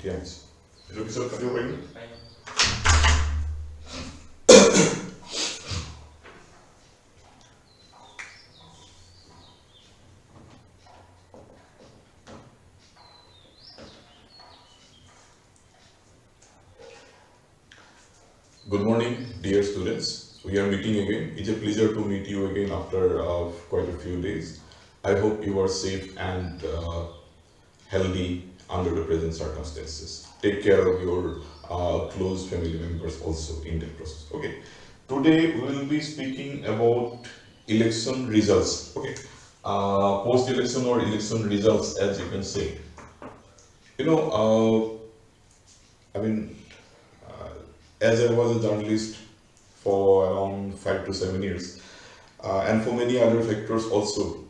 Yes. Itu bisa tadi apa ini? Good morning, dear students. We are meeting again. It's a pleasure to meet you again after quite a few days. I hope you are safe and healthy under the present circumstances. Take care of your close family members also in that process. Okay. Today we will be speaking about election results. Okay. Post-election or election results, as you can say. You know, I mean, uh, as I was a journalist for around 5 to 7 years, and for many other factors also,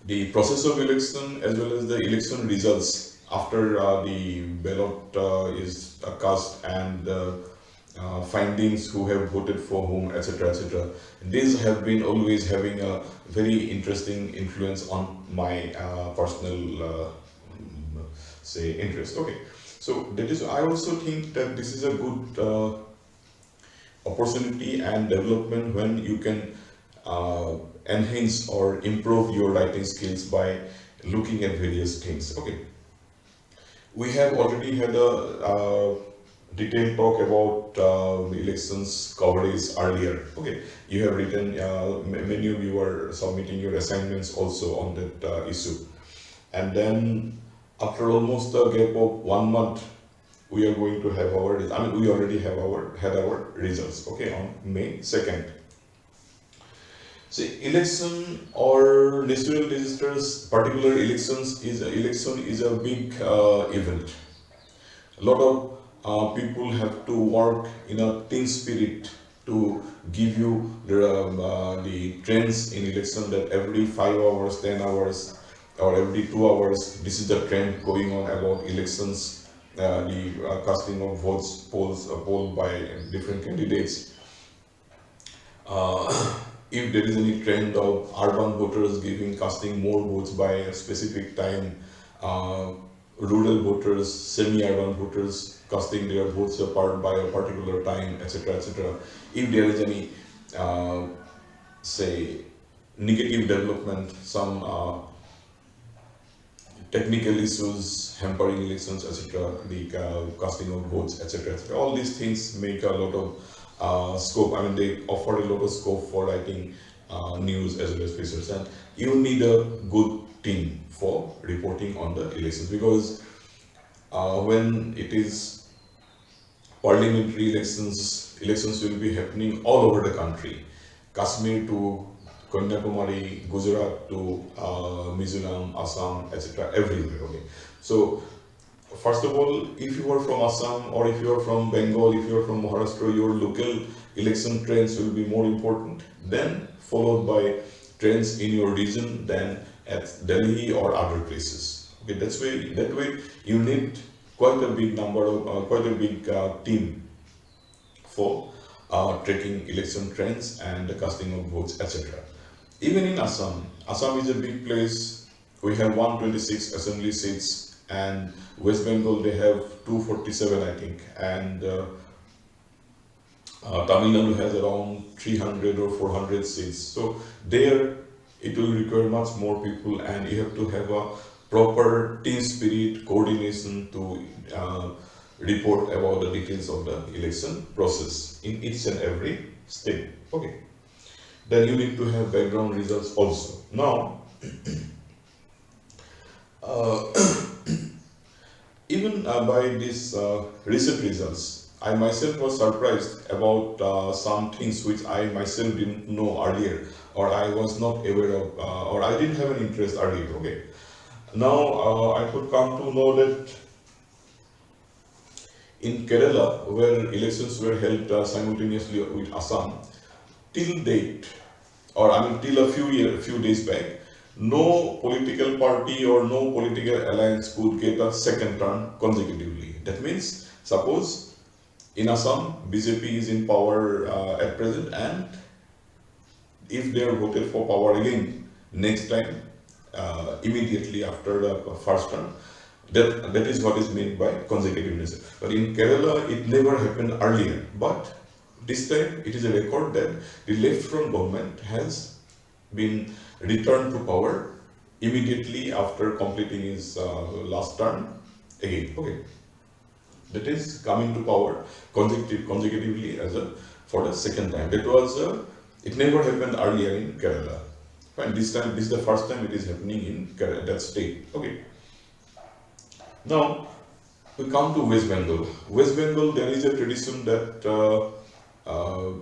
the process of election as well as the election results after the ballot is cast and findings who have voted for whom, etc., etc. These have been always having a very interesting influence on my personal, say, interest. Okay, so that is. I also think that this is a good opportunity and development when you can enhance or improve your writing skills by looking at various things. Okay, we have already had a detailed talk about elections coverage earlier. Okay, you have written, many of you are submitting your assignments also on that issue, and then after almost a gap of 1 month, we are going to have our. I mean, we already have had our results. Okay, on May 2nd. See, election or national registers, particular election is a big event. A lot of people have to work in a team spirit to give you the trends in election, that every 5 hours, 10 hours, or every 2 hours, this is the trend going on about elections, the casting of votes, poll by different candidates. If there is any trend of urban voters giving casting more votes by a specific time, uh, rural voters, semi-urban voters casting their votes apart by a particular time, etc., etc. If there is any, say, negative development, some technical issues hampering elections, etc., the casting of votes, etc., etc. All these things make a lot of scope. I mean, they offer a lot of scope for writing news as well as research, and you need a good team for reporting on the elections, because when it is parliamentary elections will be happening all over the country, Kashmir to Kanyakumari, Gujarat to Mizoram, Assam, etc., everywhere. Okay, so first of all, if you are from Assam or if you are from Bengal, if you are from Maharashtra, your local election trends will be more important, then followed by trends in your region, then at Delhi or other places. Okay, that way you need quite a big number of quite a big team for tracking election trends and the casting of votes, etc. Even in Assam is a big place. We have 126 assembly seats, and West Bengal they have 247, I think, and Tamil Nadu has around 300 or 400 seats. So there it will require much more people, and you have to have a proper team spirit, coordination to report about the details of the election process in each and every state. Okay. Then you need to have background results also. Now, uh, even by these recent results, I myself was surprised about some things which I myself didn't know earlier, or I was not aware of, or I didn't have an interest earlier. Okay. Now I could come to know that in Kerala, where elections were held simultaneously with Assam, till date, or I mean till a few days back, no political party or no political alliance could get a second term consecutively. That means, suppose in Assam, BJP is in power at present, and if they are voted for power again next time, immediately after the first term, That is what is meant by consecutiveness. But in Kerala, it never happened earlier. But this time, it is a record that the left-front government has been returned to power immediately after completing his last term again. Okay, that is coming to power consecutively as a for the second time. That was it never happened earlier in Kerala. Fine. This time, this is the first time it is happening in Kerala, that state. Okay. Now we come to West Bengal. West Bengal, there is a tradition that uh,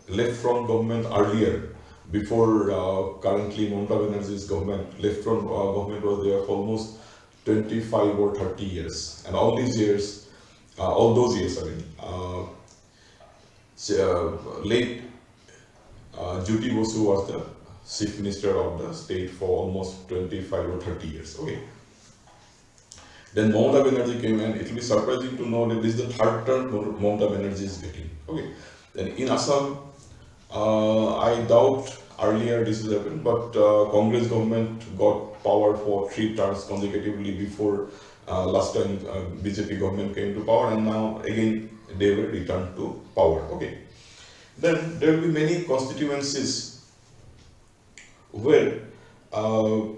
left front government earlier, before currently Mamata Banerjee's government, left front government was there for almost 25 or 30 years. And all these years, all those years, I mean, late Jyoti Basu was the chief minister of the state for almost 25 or 30 years. Okay. Then Mamata Banerjee came, and it will be surprising to know that this is the third term Mamata Banerjee is getting. Okay. Then in Assam, I doubt earlier this has happened, but Congress government got power for 3 terms consecutively before last time BJP government came to power, and now again they will return to power. Okay. Then there will be many constituencies where, I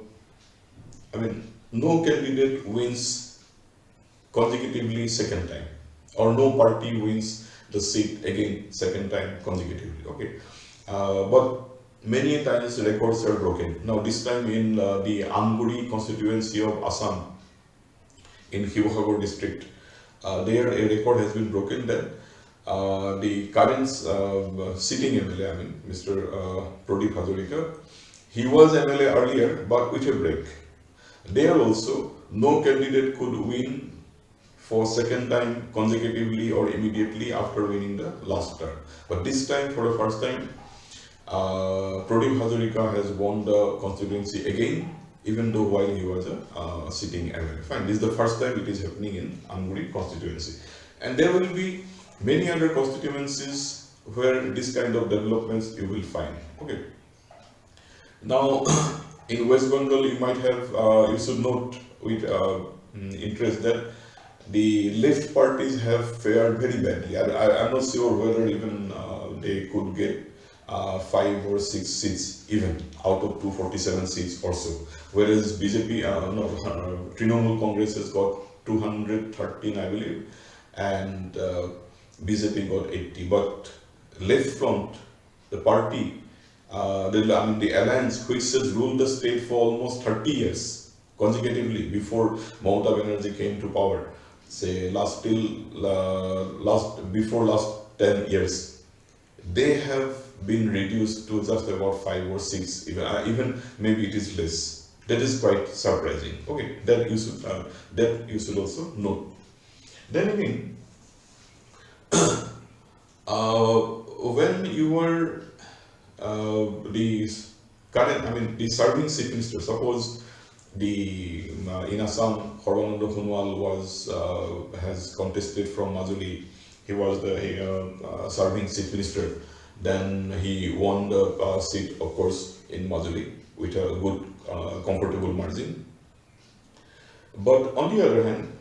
mean, no candidate wins consecutively second time, or no party wins the seat again second time consecutively. Okay, but many times records are broken. Now this time in the Anguri constituency of Assam, in Hibsagar district, there a record has been broken that the current sitting MLA, I mean Mr. Pradeep Hazarika, he was MLA earlier but with a break. There also, no candidate could win for second time consecutively or immediately after winning the last term. But this time, for the first time, Pradeep Hazarika has won the constituency again, even though while he was a sitting MLA. Fine, this is the first time it is happening in Anguri constituency. And there will be many other constituencies where this kind of developments you will find. Okay. Now, in West Bengal, you might have, you should note with interest that the left parties have fared very badly. I'm not sure whether even they could get 5 or 6 seats even out of 247 seats or so. Whereas BJP, Trinamool Congress has got 213, I believe, and BJP got 80. But left front, the party, the alliance which has ruled the state for almost 30 years consecutively before Mamata Banerjee came to power, say last 10 years, they have been reduced to just about 5 or 6, even maybe it is less. That is quite surprising. Okay, that you should also note. Then again, when you were the current, the serving chief minister, suppose the in Assam, Sarbananda Sonowal has contested from Majuli. He was the serving chief minister. Then he won the seat, of course, in Majuli with a good, comfortable margin. But on the other hand,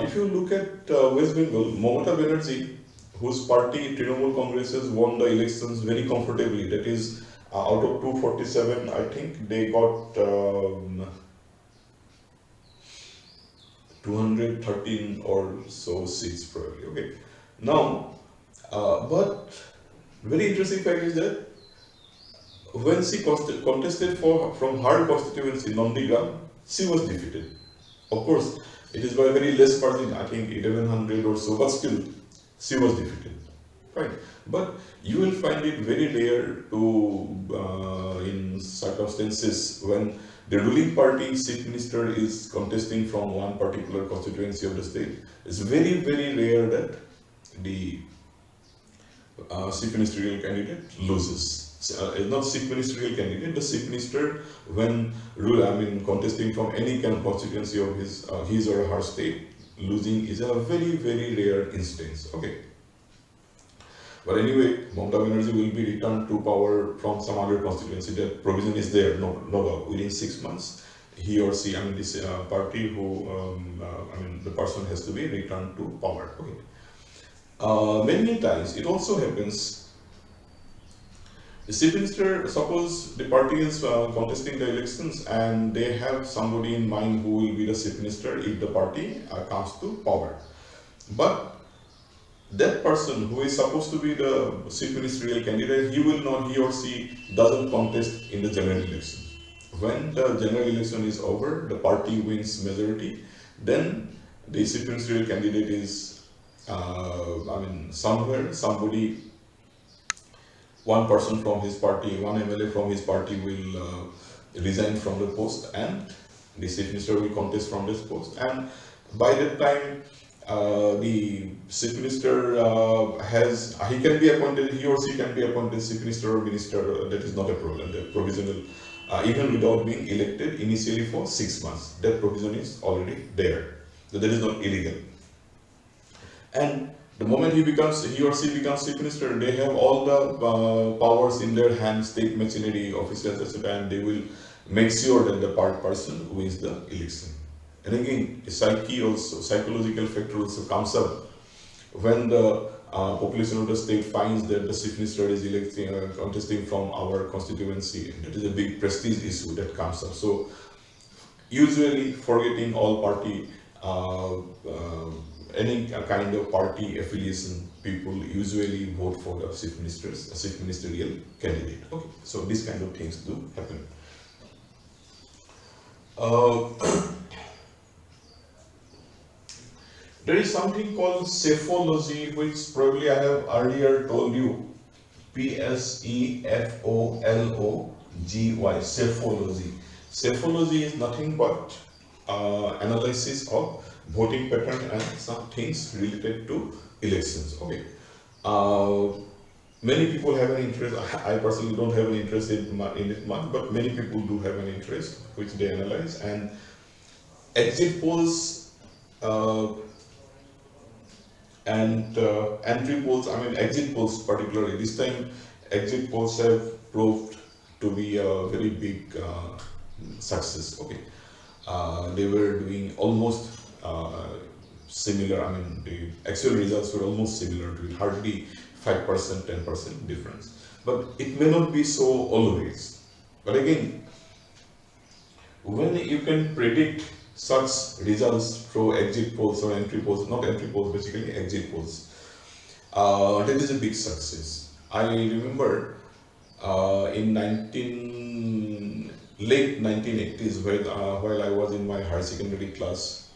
if you look at West Bengal, Mamata Banerjee, whose party Trinamool Congress has won the elections very comfortably, that is out of 247, I think they got 213 or so seats probably. Okay. Now, but very interesting fact is that when she contested from her constituency, Nandigram, she was defeated. Of course, it is by very less margin, I think 1100 or so, but still, she was defeated. Fine. But you will find it very rare to, in circumstances when the ruling party chief minister is contesting from one particular constituency of the state. It's very, very rare that the chief ministerial candidate loses. Not chief ministerial candidate, the chief minister when contesting from any kind of constituency of his or her state, losing is a very, very rare instance. Okay. But anyway, Mamata Banerjee will be returned to power from some other constituency. That provision is there, no doubt. Within 6 months, he or she, I mean this party who, I mean the person has to be returned to power. Okay. Many times it also happens, the chief minister, suppose the party is contesting the elections and they have somebody in mind who will be the chief minister if the party comes to power. But that person who is supposed to be the chief ministerial candidate, he or she doesn't contest in the general election. When the general election is over, the party wins majority, then the chief ministerial candidate is, I mean, somewhere, somebody, one person from his party, one MLA from his party will resign from the post, and the chief minister will contest from this post. And by that time, the chief minister he can be appointed, he or she can be appointed chief minister or minister. That is not a problem. The provisional, even without being elected initially for 6 months, that provision is already there. So that is not illegal. And the moment he or she becomes chief minister, they have all the powers in their hands, state machinery, officials, etc., and they will make sure that the person wins the election. And again, a psychological factor also comes up when the population of the state finds that the chief minister is contesting from our constituency. That is a big prestige issue that comes up. So usually, forgetting all party, any kind of party affiliation, people usually vote for the chief ministerial candidate. Okay, so these kind of things do happen. There is something called psephology, which probably I have earlier told you. Psephology. Psephology. Psephology is nothing but analysis of voting pattern and some things related to elections. Okay. Many people have an interest. I personally don't have an interest in it much, but many people do have an interest, which they analyze. And exit polls and entry polls, I mean exit polls particularly, this time exit polls have proved to be a very big success. Okay, they were doing almost similar, I mean the actual results were almost similar to it, hardly 5%, 10% difference. But it may not be so always. But again, when you can predict such results through exit polls or entry polls, not entry polls, basically exit polls, that is a big success. I remember in late 1980s, while I was in my higher secondary class,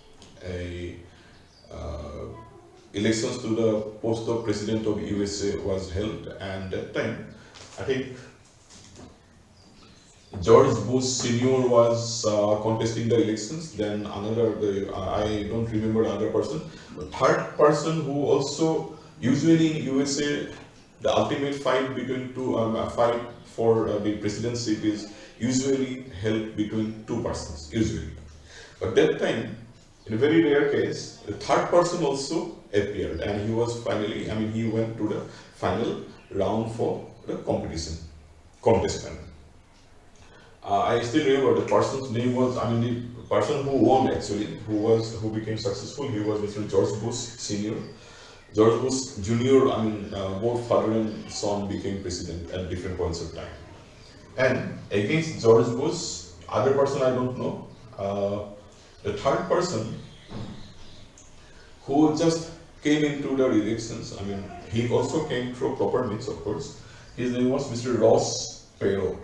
elections to the post of president of USA was held, and that time I think George Bush Senior was contesting the elections. Then I don't remember the other person. The third person who also, usually in USA, the ultimate fight between fight for the presidency is usually held between two persons, usually. But that time, in a very rare case, the third person also appeared, and he was finally, I mean, he went to the final round for the contestant. I still remember the person's name was, I mean, the person who won actually, who became successful, he was Mr. George Bush Senior. George Bush Junior, I mean, both father and son became president at different points of time. And against George Bush, other person I don't know, the third person who just came into the elections, I mean, he also came through proper means, of course. His name was Mr. Ross Perot.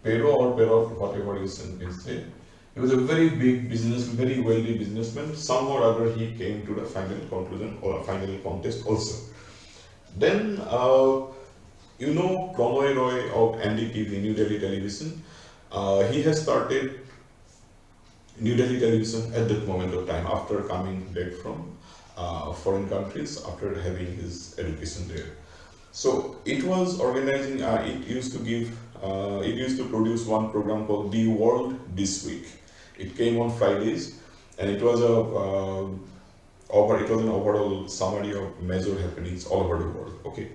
Perot, whatever you say. He was a very big very wealthy businessman. Somehow or other he came to the final conclusion or final contest also. Then, Prannoy Roy of NDTV, New Delhi Television, he has started New Delhi Television at that moment of time after coming back from foreign countries, after having his education there. So it was organizing, it used to produce one program called The World This Week. It came on Fridays, and it was an overall summary of major happenings all over the world. Okay.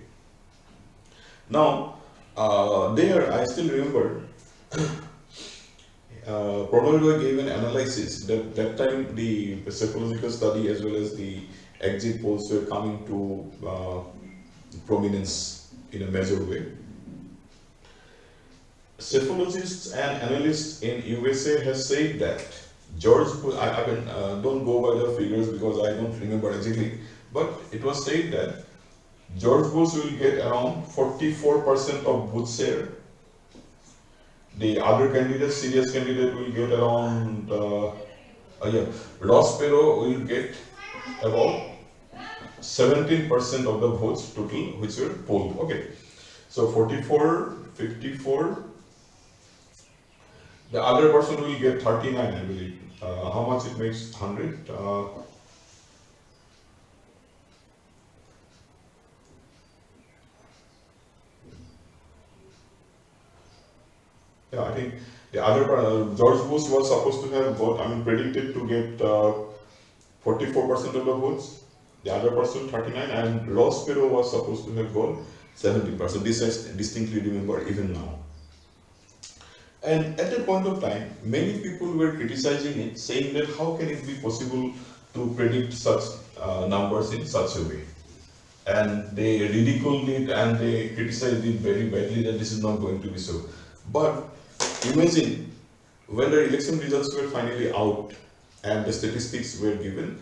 Now, there I still remember Prodol gave an analysis that that time the psychological study as well as the exit polls were coming to prominence in a major way. Psychologists and analysts in USA has said that George Bush, I mean, don't go by the figures because I don't remember exactly, but it was said that George Bush will get around 44% of Bush share. The other candidate, serious candidate, will get around, yeah, Ross Perot will get about 17% of the votes total which were polled. Okay, so 44, 54. The other person will get 39, I believe. How much it makes? 100? Yeah, I think the other George Bush was supposed to have got, I mean, predicted to get 44% of the votes. The other person 39, and Ross Perot was supposed to have got 70%. This I distinctly remember even now. And at that point of time, many people were criticizing it, saying that how can it be possible to predict such numbers in such a way? And they ridiculed it and they criticized it very badly that this is not going to be so. But imagine when the election results were finally out and the statistics were given,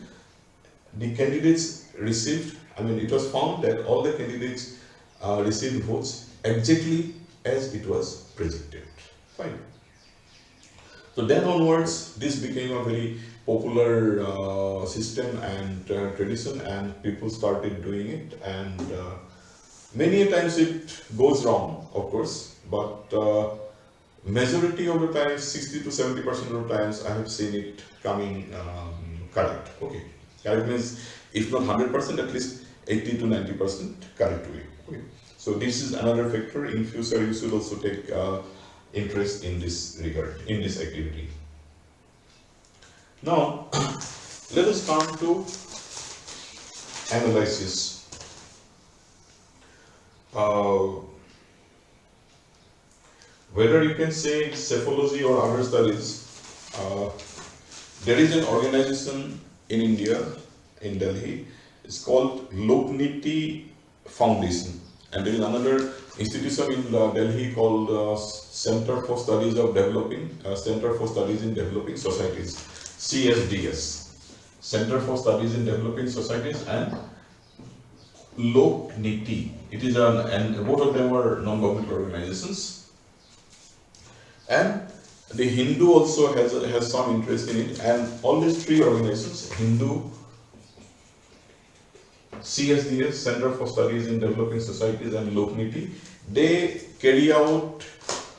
the candidates received, I mean, it was found that all the candidates received votes exactly as it was projected. Fine. So then onwards, this became a very popular system and tradition, and people started doing it. And many times it goes wrong, of course, but majority of the times, 60 to 70% of the times, I have seen it coming correct. Okay, correct means if not 100%, at least 80 to 90% correct way. Okay. So this is another factor. In future, you should also take interest in this regard, in this activity. Now, let us come to analysis. Whether you can say psephology or other studies, there is an organization in India, in Delhi, it's called Lokniti Foundation, and there is another institution in Delhi called Center for Studies of Developing, Center for Studies in Developing Societies, CSDS, Center for Studies in Developing Societies, and Lokniti. It is and both of them are non-governmental organizations, and the Hindu also has some interest in it, and all these three organizations, Hindu, CSDS, Center for Studies in Developing Societies, and Lokniti, they carry out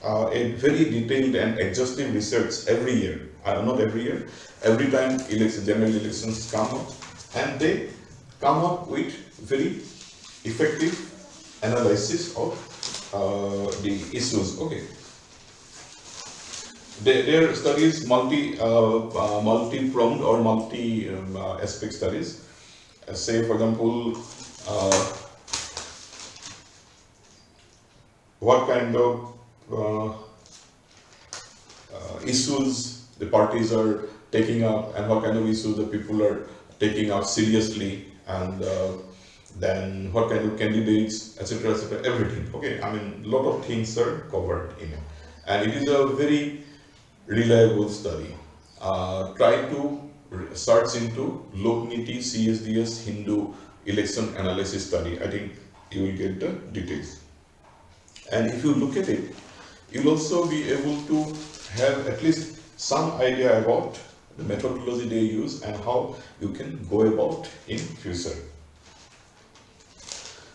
a very detailed and exhaustive research every year. Not every year, every time general elections come up, and they come up with very effective analysis of the issues. Okay. Their studies multi-pronged or multi-aspect studies. Say, for example, what kind of issues the parties are taking up, and what kind of issues the people are taking up seriously, and then what kind of candidates, etc., etc., everything. Okay, I mean, a lot of things are covered in it, and it is a very reliable study. Try to search into Lokniti CSDS Hindu election analysis study. I think you will get the details. And if you look at it, you'll also be able to have at least some idea about the methodology they use and how you can go about in future.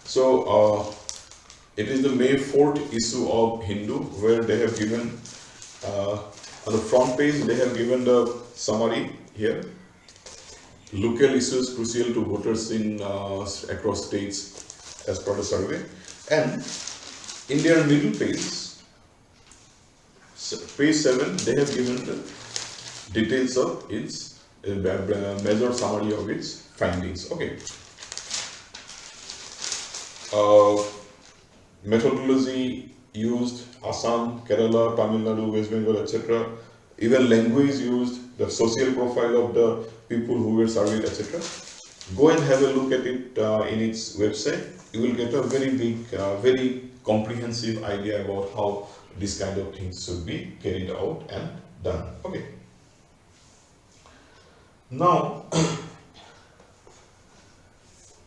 So it is the May 4th issue of Hindu, where they have given on the front page they have given the summary here. Local issues crucial to voters in across states as per the survey, and in their middle page, page 7, they have given the details of its major summary of its findings. Okay. Methodology used: Assam, Kerala, Tamil Nadu, West Bengal, etc. even language used, the social profile of the people who were surveyed, etc. Go and have a look at it in its website. You will get a very big, very comprehensive idea about how this kind of things should be carried out and done. Okay. Now,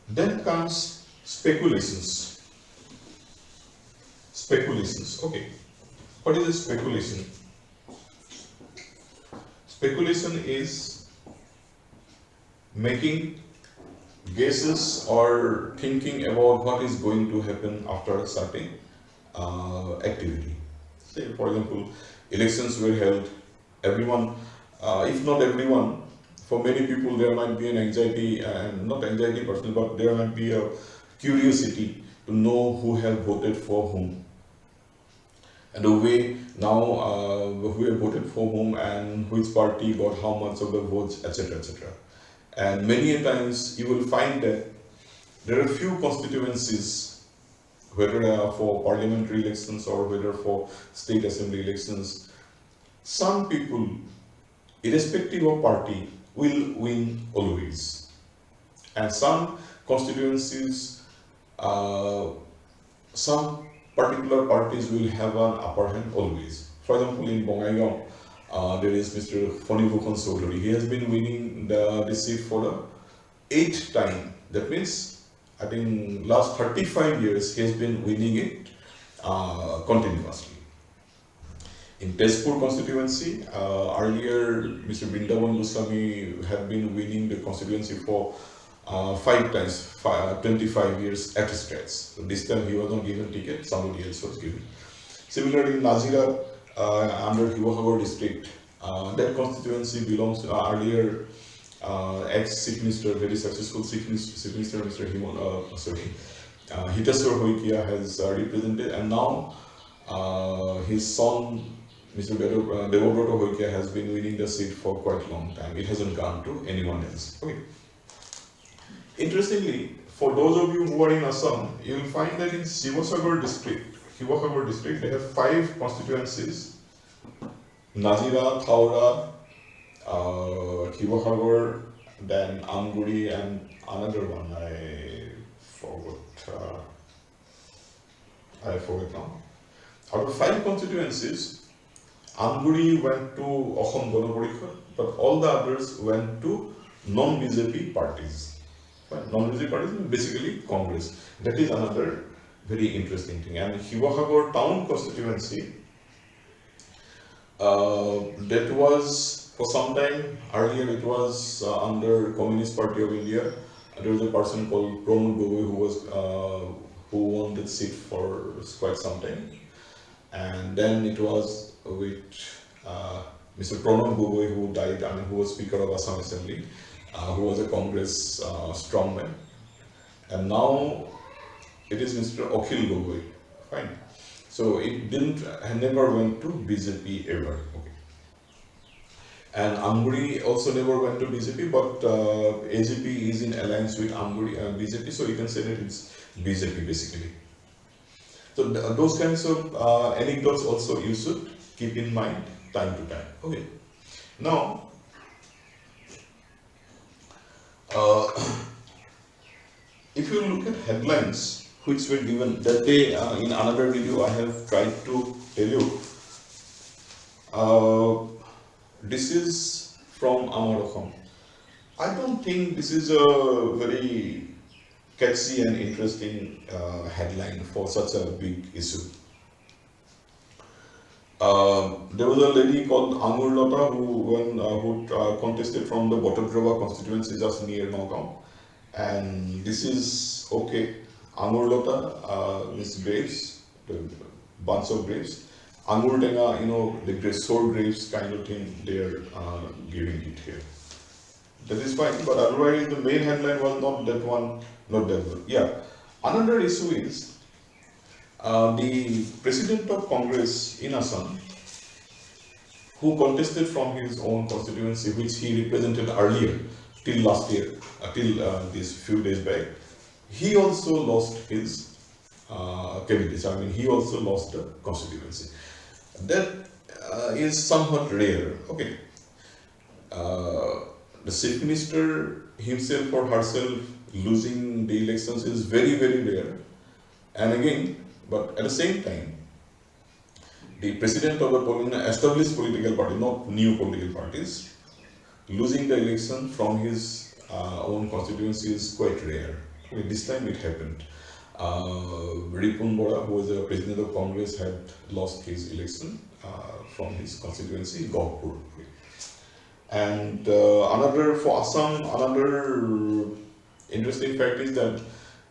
then comes speculations. Speculations. Okay. What is a speculation? Speculation is making guesses or thinking about what is going to happen after a certain activity. Say, for example, elections were held. Everyone, if not everyone, for many people there might be an anxiety, and not anxiety personally, but there might be a curiosity to know who have voted for whom. And the way now who have voted for whom and which party got how much of the votes, etc. etc. And many a times you will find that there are few constituencies, whether for parliamentary elections or whether for state assembly elections, some people, irrespective of party, will win always. And some constituencies, some particular parties will have an upper hand always. For example, in Bongaigaon, there is Mr. Fonibhushan Chaudhary. He has been winning this seat for the 8th time. That means, I think, last 35 years he has been winning it continuously. In Tezpur constituency, earlier Mr. Brindavan Goswami had been winning the constituency for 5 times, 25 years at a stretch. So this time he was not given ticket, somebody else was given. Similarly, in Nazira, under Hiwahagor district, that constituency belongs to earlier ex-chief minister, very successful chief minister, Mr. Hiteswar Hoikia has represented, and now his son, Mr. Devobrata Hoikia, has been winning the seat for quite a long time. It hasn't gone to anyone else. Okay. Interestingly, for those of you who are in Assam, you will find that in Hiwahagor district, they have 5 constituencies: Nazira, Thaura, Hiwahagor, then Amguri, and another one I forgot. Now. Out of 5 constituencies, Amguri went to Assam Gana Parishad, but all the others went to non-BJP parties. Non-BJP parties mean basically Congress. That is another very interesting thing. And Hiwahagor town constituency, that was for some time earlier, it was under Communist Party of India. There was a person called Pramod Gogoi who won that seat for quite some time. And then it was with Mr. Pranab Gogoi, who died, who was Speaker of Assam Assembly, who was a Congress strongman. And now it is Mr. Akhil Gogoi. Fine. So it never went to BJP ever. Okay. And Amguri also never went to BJP, but AGP is in alliance with Amguri and BJP, so you can say that it's BJP basically. So those kinds of anecdotes also you should keep in mind time to time. Okay. Now, if you look at headlines which were given that day, in another video I have tried to tell you. This is from Amar Assam. I don't think this is a very catchy and interesting headline for such a big issue. There was a lady called Angur Lata who contested from the Botodroba constituency just near Nagaon. And this is okay. Angur Lata means grapes, the bunch of grapes. Angur Tenga, the sour grapes kind of thing, they are giving it here. That is fine, but otherwise the main headline was not that one, not that one. Yeah. Another issue is the president of Congress in Assam, who contested from his own constituency, which he represented earlier, till last year, till these few days back, he also lost his candidacy. He also lost the constituency. That is somewhat rare. Okay, the chief minister himself or herself losing the elections is very very rare. And again, but at the same time, the president of an established political party, not new political parties, losing the election from his own constituency is quite rare. Okay, this time it happened. Ripun Bora, who was the president of Congress, had lost his election from his constituency, Gokpur. And another, for Assam, another interesting fact is that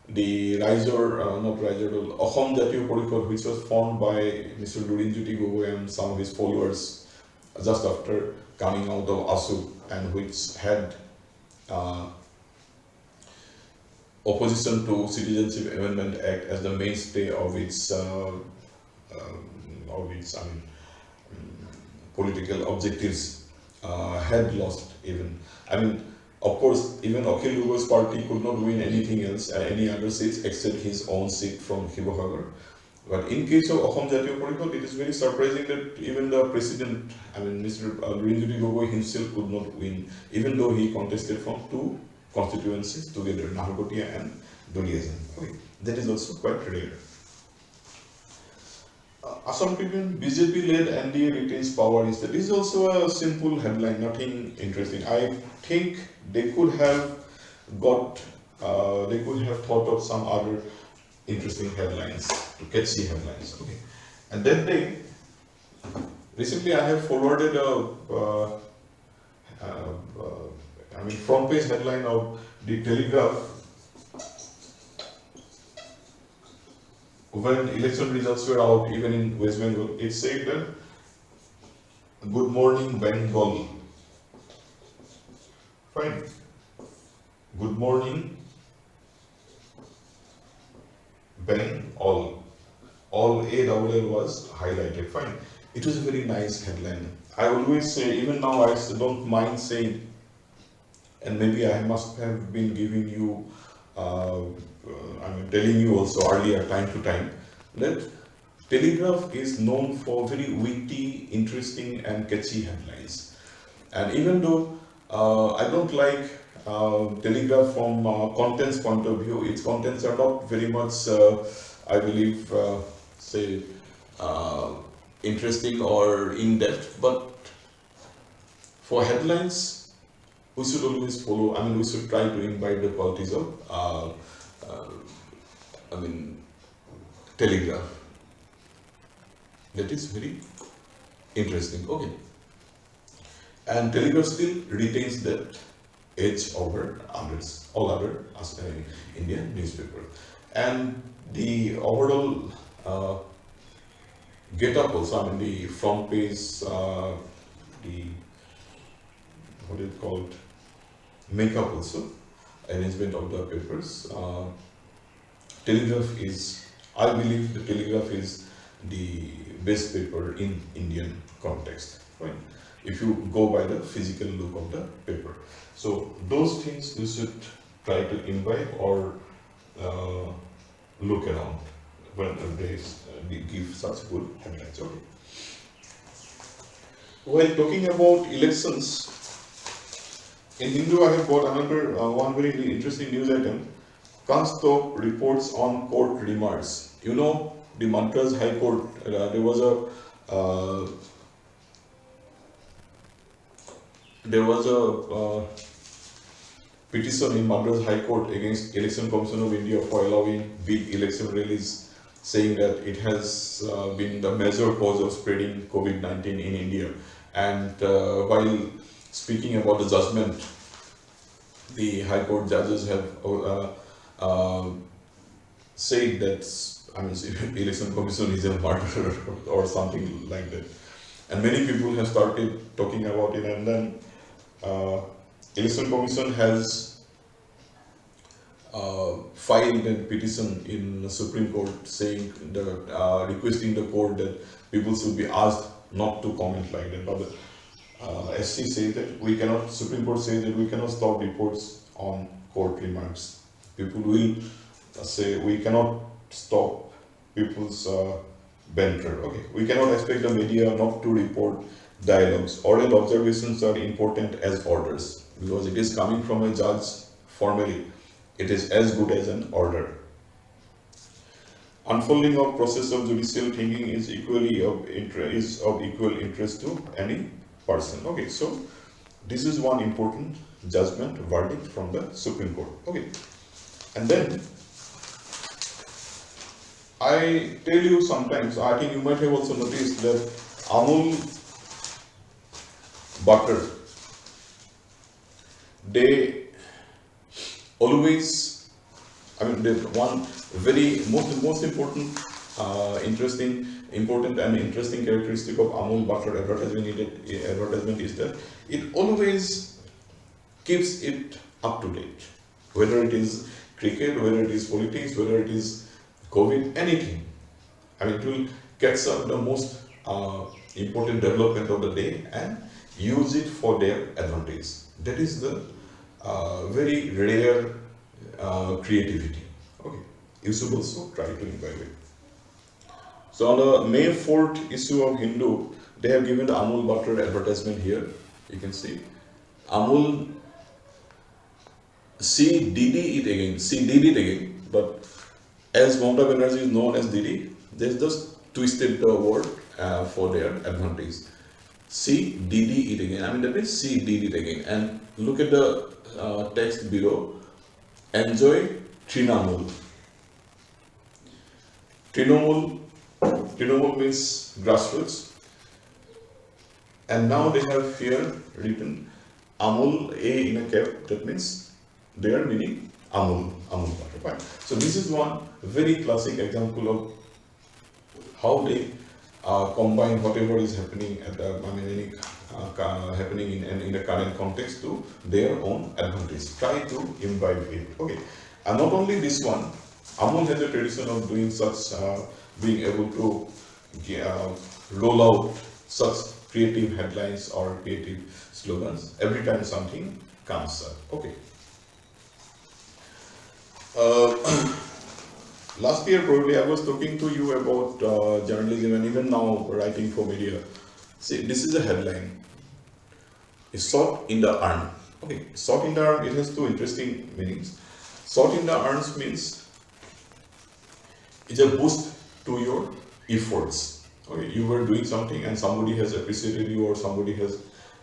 the Raizor, not Raizor, Ahom Jatiyo Porishod, which was formed by Mr. Lurinjyoti Gogoi and some of his followers just after coming out of ASU, and which had opposition to Citizenship Amendment Act as the mainstay of its political objectives, had lost even. I mean, of course, even Akhil Gogoi's party could not win anything else, any other seats except his own seat from Shivasagar. But in case of Ahom Jatiyo Porishod, it is very surprising that even the president, Mr. Lurinjyoti Gogoi himself could not win, even though he contested from two constituencies together, Naharkotia and Duliajan. Okay. That is also quite rare. Assam Tribune, BJP-led NDA retains power. This is also a simple headline, nothing interesting. I think they could have thought of some other interesting headlines, to catchy headlines. Okay. And then recently I have forwarded a front page headline of the Telegraph when election results were out, even in West Bengal. It said that, "Good morning, Bengal." Fine. Good morning, Bengal. All ALL was highlighted. Fine. It was a very nice headline. I always say, even now I don't mind saying, and maybe I must have been giving you, telling you also earlier, time to time, that Telegraph is known for very witty, interesting and catchy headlines. And even though I don't like Telegraph from contents point of view, its contents are not very much, I believe, interesting or in-depth, but for headlines, we should always follow, we should try to imbibe the qualities of, Telegraph. That is very interesting. Okay. And Telegraph still retains that edge over others, all other Indian newspapers. And the overall get-up also, the front page, the, what do you call it, make-up also, arrangement of the papers. Telegraph is, I believe the Telegraph is the best paper in Indian context, right? If you go by the physical look of the paper. So those things you should try to imbibe or look around when they give such good headlines. Okay. While talking about elections, in Hindu I have got another one very interesting news item. Kanstop reports on court remarks. You know, the Madras High Court, there was a petition in Madras High Court against Election Commission of India for allowing big election rallies, saying that it has been the major cause of spreading COVID-19 in India. And while speaking about the judgment, the High Court judges have said that Election Commission is a murderer or something like that. And many people have started talking about it, and then Election Commission has filed a petition in the Supreme Court saying that, requesting the court that people should be asked not to comment like that. But SC says that we cannot, Supreme Court says that we cannot stop reports on court remarks. People will say we cannot stop people's banter. Okay, we cannot expect the media not to report dialogues. Oral observations are important as orders because it is coming from a judge formally. It is as good as an order. Unfolding of process of judicial thinking is of equal interest to any person. Okay, so this is one important judgment verdict from the Supreme Court. Okay, and then I tell you sometimes, I think you might have also noticed that Amul butter, they always, I mean, the one very most important, important and interesting characteristic of Amul butter advertisement is that it always keeps it up to date. Whether it is cricket, whether it is politics, whether it is COVID, anything. I mean, it will catch up the most important development of the day and use it for their advantage. That is the very rare creativity. Okay, you should also try to imbibe it. So on the May 4th issue of Hindu, they have given the Amul butter advertisement here. You can see Amul. She did it again. She did it again. But as Mamata Banerjee is known as Didi, they just twisted the word for their advantage. She did it again. I mean, that means she did it again. And look at the text below. Enjoy Trinamool. Trinamool means grassroots. And now they have here written Amul, A in a cap, that means they are meaning Amul butter. Fine. So this is one very classic example of how they combine whatever is happening at the, happening in the current context to their own advantage. Try to imbibe it. Okay, and not only this one, Amul has a tradition of doing such, being able to roll out such creative headlines or creative slogans every time something comes up. Okay. Last year probably I was talking to you about journalism and even now writing for media. See, this is a headline. It's shot in the arm. Okay, shot in the arm, it has two interesting meanings. Shot in the arms means it's a boost to your efforts. Okay, you were doing something and somebody has appreciated you or somebody has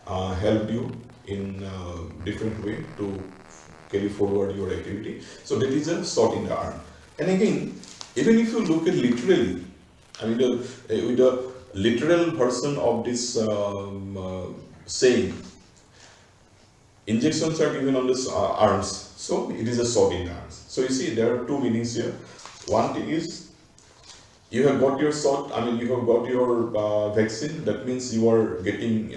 helped you in a different way to carry forward your activity. So that is a shot in the arm. And again, even if you look at literally, I mean, with the literal version of this saying, injections are given on the arms, so it is a shot in the arms. So you see, there are two meanings here. One thing is, you have got your shot, I mean, you have got your vaccine, that means you are getting,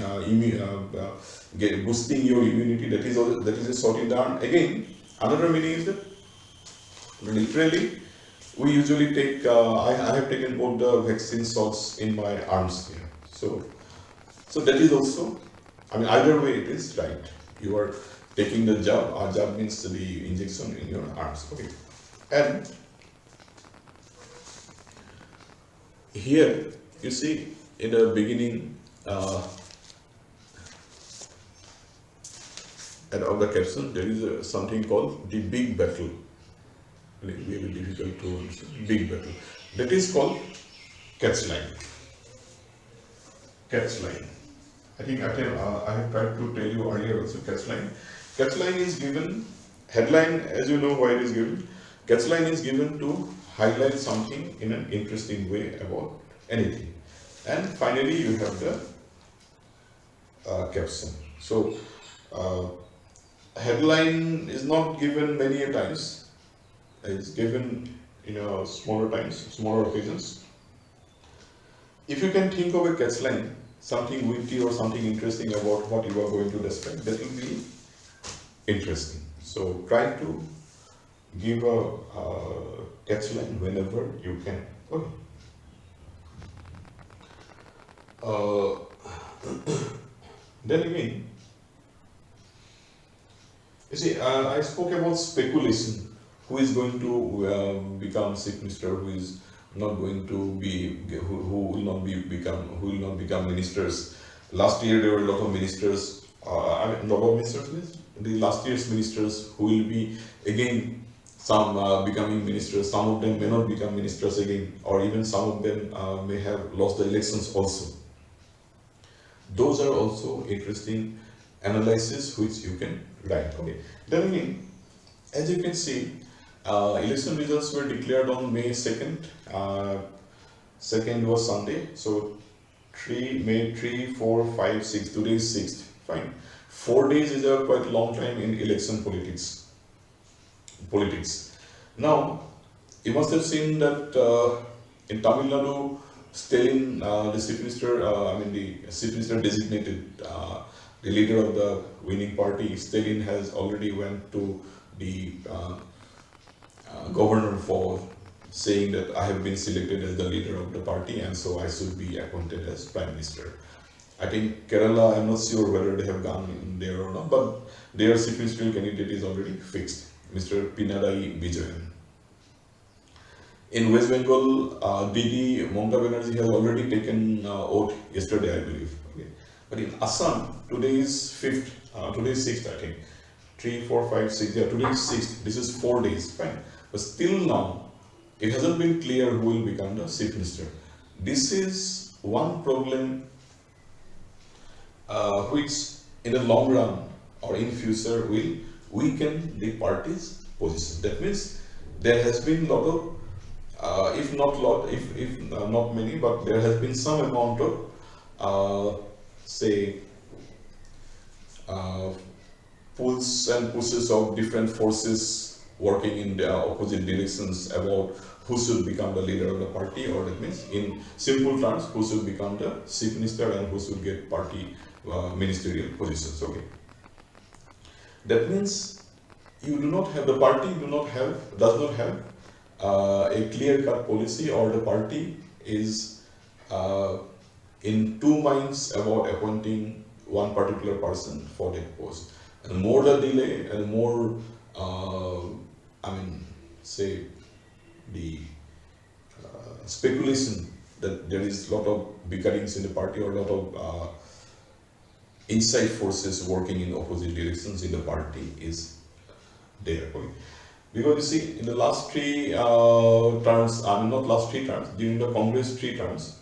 boosting your immunity, that is a shot in the arm. Again, another meaning is that, literally, we usually take, I have taken both the vaccine shots in my arms here. So that is also, I mean, either way it is right. You are taking the jab, jab means the injection in your arms. Okay. And here, you see, in the beginning of the caption, there is something called the big battle. Really difficult to understand. Big battle. That is called catchline. Catchline. I think I have tried to tell you earlier also catchline. Catchline is given, headline, as you know why it is given. Catchline is given to highlight something in an interesting way about anything. And finally, you have the caption. So, headline is not given many a times. It's given in smaller times, smaller occasions. If you can think of a catchline, something witty or something interesting about what you are going to describe, that will be interesting. So try to give a catchline whenever you can. Okay. Then again, you see, I spoke about speculation. Who is going to become chief minister? not going to be who will not become ministers. Last year there were a lot of ministers. I mean, lot of ministers. Means the last year's ministers who will be again some becoming ministers. Some of them may not become ministers again, or even some of them may have lost the elections also. Those are also interesting analysis which you can write. Okay. Then again, as you can see, election results were declared on May 2nd. 2nd was Sunday. So May 3, 4, 5, 6. Today is 6th. Fine. 4 days is a quite long time in election politics. Now, you must have seen that in Tamil Nadu, Stalin, the chief minister, the chief minister designated, the leader of the winning party, Stalin has already went to the governor for saying that I have been selected as the leader of the party and so I should be appointed as prime minister. I think Kerala, I'm not sure whether they have gone there or not, but their chief ministerial candidate is already fixed, Mr. Pinarayi Vijayan. In West Bengal, DD Mamata Banerjee has already taken oath yesterday, I believe. Okay. But in Assam, today is 5th, today is 6th, I think. 3, 4, 5, 6, yeah, today is 6th. This is 4 days, fine. But still now, it hasn't been clear who will become the chief minister. This is one problem which in the long run or in future will weaken the party's position. That means there has been lot of if not many, but there has been some amount of pulls and pushes of different forces working in the opposite directions about who should become the leader of the party, or that means in simple terms, who should become the chief minister and who should get party ministerial positions. Okay. That means you do not have, the party does not have a clear-cut policy, or the party is in two minds about appointing one particular person for that post. And more the delay and more, the speculation that there is a lot of bickerings in the party or a lot of inside forces working in opposite directions in the party is there. Okay. Because you see, in the last three terms, not last 3 terms, during the Congress 3 terms,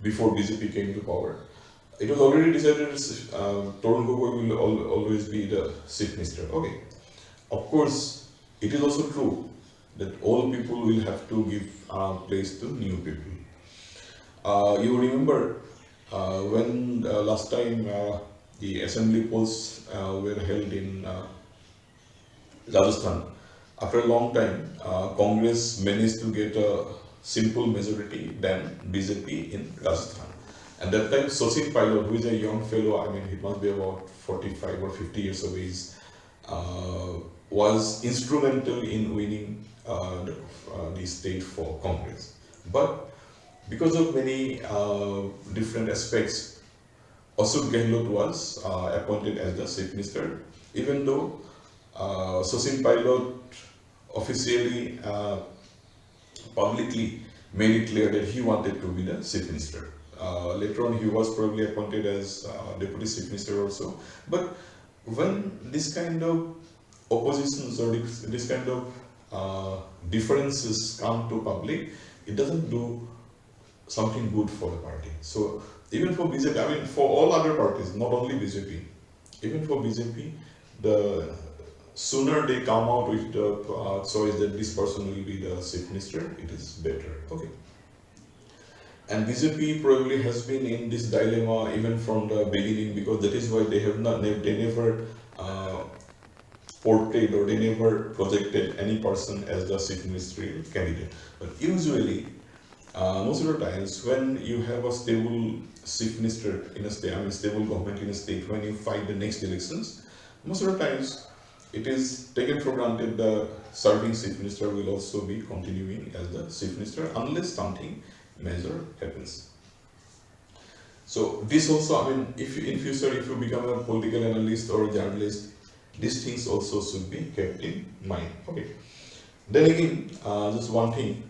before BJP came to power, it was already decided Tarun Gogoi will always be the chief minister. Okay. Of course, it is also true that all people will have to give place to new people. You remember when last time the assembly polls were held in Rajasthan, after a long time, Congress managed to get a simple majority than BJP in Rajasthan. At that time, Sachin Pilot, who is a young fellow, he must be about 45 or 50 years of age, was instrumental in winning the state for Congress. But because of many different aspects, Ashok Gehlot was appointed as the chief minister, even though Sachin Pilot officially, publicly made it clear that he wanted to be the chief minister. Later on, he was probably appointed as deputy chief minister also. But when this kind of oppositions or this kind of differences come to public, it doesn't do something good for the party. So even for BJP, for all other parties, not only BJP, even for BJP, the sooner they come out with the choice that this person will be the chief minister, it is better. Okay. And BJP probably has been in this dilemma even from the beginning, because that is why they never portrayed or they never projected any person as the chief ministerial candidate. But usually, most of the times, when you have a stable chief minister in a state, stable government in a state, when you fight the next elections, most of the times it is taken for granted the serving chief minister will also be continuing as the chief minister unless something major happens. So this also, if you, in future, if you become a political analyst or a journalist, these things also should be kept in mind. Okay. Then again, just one thing,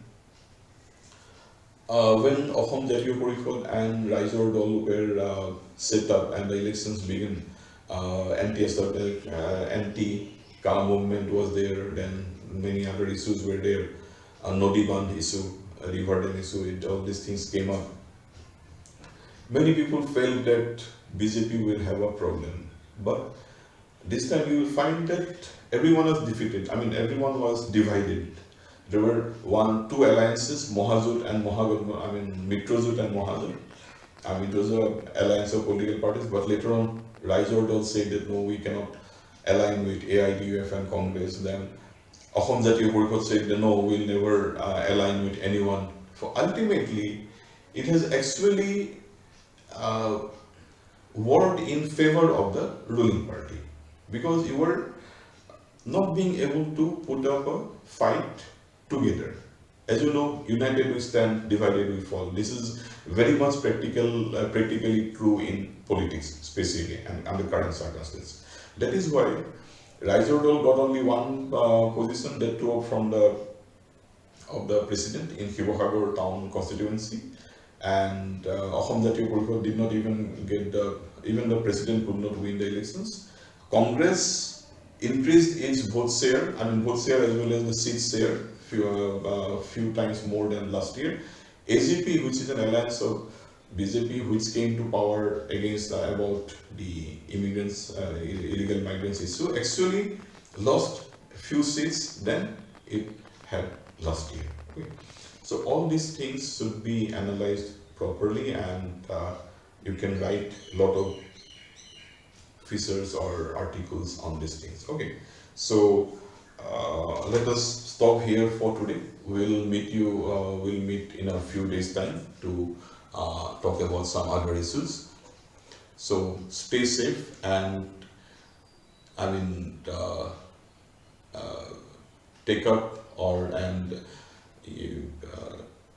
When Ahom Jatiyo Porishod and Raizor Dol were set up and the elections began, anti-Ka movement was there, then many other issues were there, Nodi Bandh issue, River Dam issue, all these things came up. Many people felt that BJP will have a problem, but this time you will find that everyone was defeated. I mean, everyone was divided. There were two alliances, Mohajut and Mohagad, I mean, Mitrojut and Mohajut. I mean, it was an alliance of political parties, but later on, Raizordol said that no, we cannot align with AIDUF and Congress. Then Ahom Jatiyo Porishod said that no, we'll never align with anyone. So ultimately, it has actually worked in favor of the ruling party because you were not being able to put up a fight together. As you know, united we stand, divided we fall. This is very much practically true in politics, especially and under current circumstances. That is why Raizordol got only one position, that too from the president in Shivasagar town constituency, and Ahom Jatiyo Porishod did not even get even the president could not win the elections. Congress increased its vote share, vote share as well as the seat share few times more than last year. AGP, which is an alliance of BJP, which came to power against about the immigrants, illegal migrants issue, actually lost few seats than it had last year. Okay. So all these things should be analyzed properly, and you can write a lot of features or articles on these things. Okay, so let us stop here for today. We'll meet in a few days' time to talk about some other issues. So stay safe, and take up and you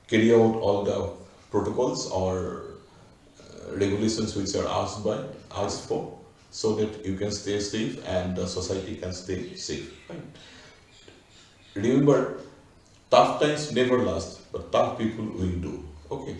carry out all the protocols or regulations which are asked for, so that you can stay safe and the society can stay safe. Right? Remember, tough times never last, but tough people will do. Okay.